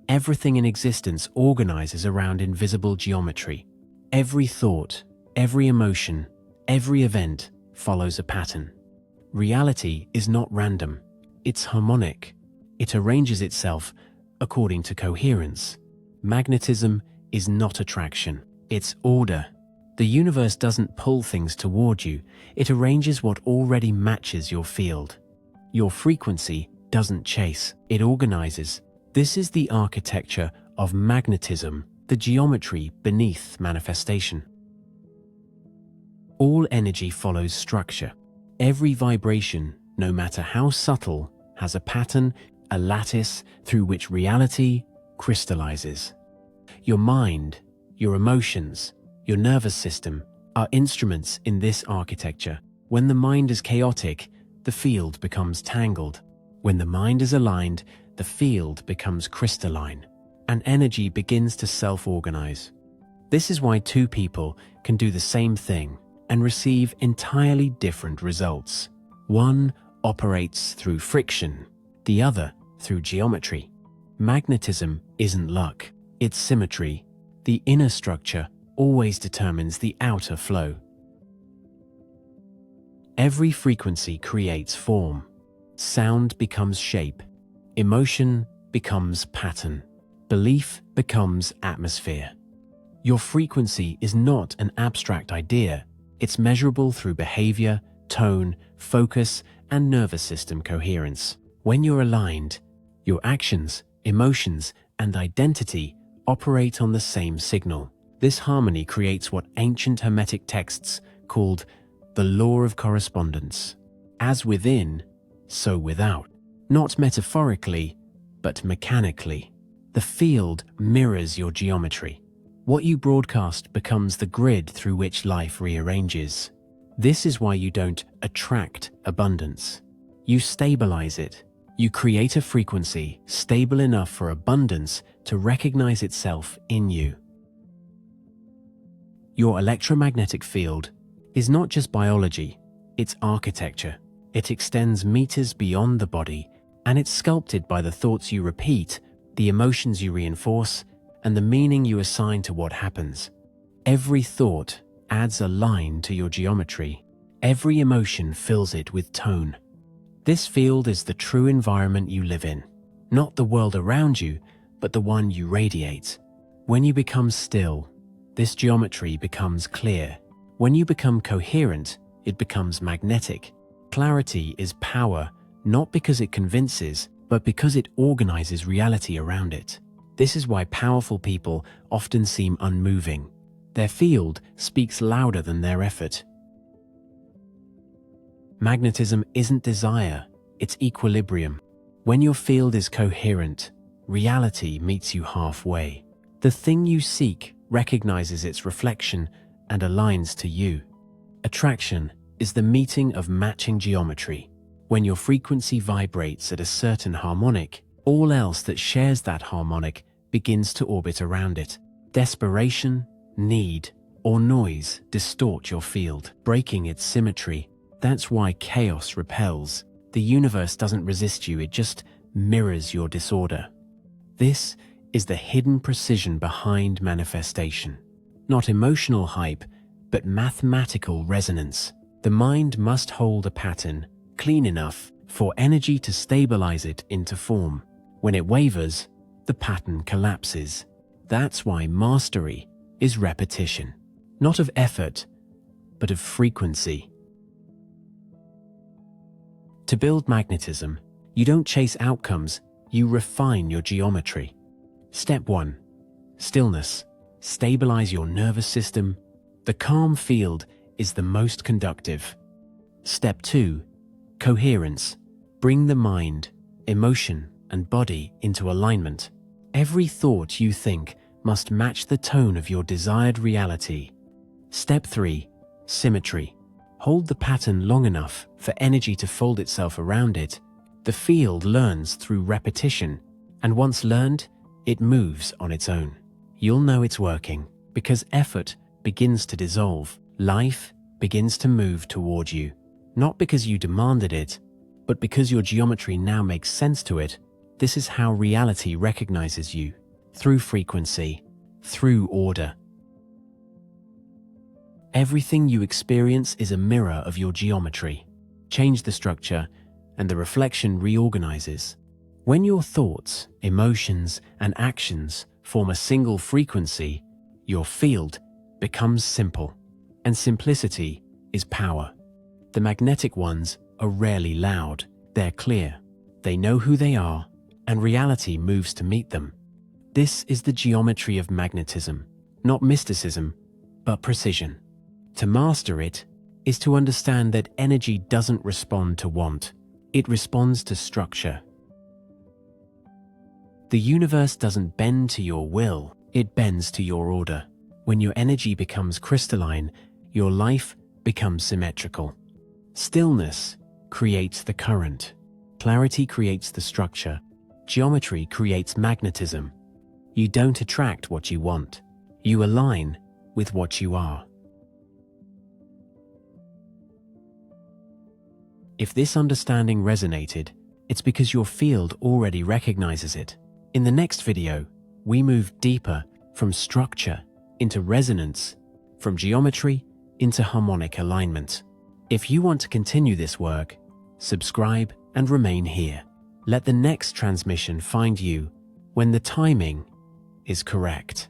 Everything in existence organizes around invisible geometry. Every thought, every emotion, every event follows a pattern. Reality is not random, it's harmonic. It arranges itself according to coherence. Magnetism is not attraction, it's order. The universe doesn't pull things toward you, it arranges what already matches your field. Your frequency doesn't chase, it organizes. This is the architecture of magnetism, the geometry beneath manifestation. All energy follows structure. Every vibration, no matter how subtle, has a pattern, a lattice through which reality crystallizes. Your mind, your emotions, your nervous system are instruments in this architecture. When the mind is chaotic, the field becomes tangled. When the mind is aligned, the field becomes crystalline, and energy begins to self-organize. This is why two people can do the same thing and receive entirely different results. One operates through friction, the other through geometry. Magnetism isn't luck, it's symmetry. The inner structure always determines the outer flow. Every frequency creates form. Sound becomes shape. Emotion becomes pattern. Belief becomes atmosphere. Your frequency is not an abstract idea. It's measurable through behavior, tone, focus, and nervous system coherence. When you're aligned, your actions, emotions, and identity operate on the same signal. This harmony creates what ancient Hermetic texts called the law of correspondence. As within, so without. Not metaphorically, but mechanically. The field mirrors your geometry. What you broadcast becomes the grid through which life rearranges. This is why you don't attract abundance. You stabilize it. You create a frequency stable enough for abundance to recognize itself in you. Your electromagnetic field is not just biology, it's architecture. It extends meters beyond the body, and it's sculpted by the thoughts you repeat, the emotions you reinforce, and the meaning you assign to what happens. Every thought adds a line to your geometry. Every emotion fills it with tone. This field is the true environment you live in, not the world around you, but the one you radiate. When you become still, this geometry becomes clear. When you become coherent, it becomes magnetic. Clarity is power, not because it convinces, but because it organizes reality around it. This is why powerful people often seem unmoving. Their field speaks louder than their effort. Magnetism isn't desire, it's equilibrium. When your field is coherent, reality meets you halfway. The thing you seek recognizes its reflection and aligns to you. Attraction is the meeting of matching geometry. When your frequency vibrates at a certain harmonic, all else that shares that harmonic begins to orbit around it. Desperation, need, or noise distort your field, breaking its symmetry. That's why chaos repels. The universe doesn't resist you, it just mirrors your disorder. This is the hidden precision behind manifestation. Not emotional hype, but mathematical resonance. The mind must hold a pattern clean enough for energy to stabilize it into form. When it wavers, the pattern collapses. That's why mastery is repetition, not of effort, but of frequency. To build magnetism, you don't chase outcomes, you refine your geometry. Step 1. Stillness. Stabilize your nervous system. The calm field is the most conductive. Step 2. Coherence. Bring the mind, emotion, and body into alignment. Every thought you think must match the tone of your desired reality. Step 3. Symmetry. Hold the pattern long enough for energy to fold itself around it. The field learns through repetition, and once learned, it moves on its own. You'll know it's working because effort begins to dissolve. Life begins to move toward you, not because you demanded it, but because your geometry now makes sense to it. This is how reality recognizes you, through frequency, through order. Everything you experience is a mirror of your geometry. Change the structure, and the reflection reorganizes. When your thoughts, emotions, and actions form a single frequency, your field becomes simple. And simplicity is power. The magnetic ones are rarely loud. They're clear. They know who they are, and reality moves to meet them. This is the geometry of magnetism, not mysticism, but precision. To master it is to understand that energy doesn't respond to want. It responds to structure. The universe doesn't bend to your will, it bends to your order. When your energy becomes crystalline, your life becomes symmetrical. Stillness creates the current. Clarity creates the structure. Geometry creates magnetism. You don't attract what you want. You align with what you are. If this understanding resonated, it's because your field already recognizes it. In the next video, we move deeper from structure into resonance, from geometry into harmonic alignment. If you want to continue this work, subscribe and remain here. Let the next transmission find you when the timing is correct.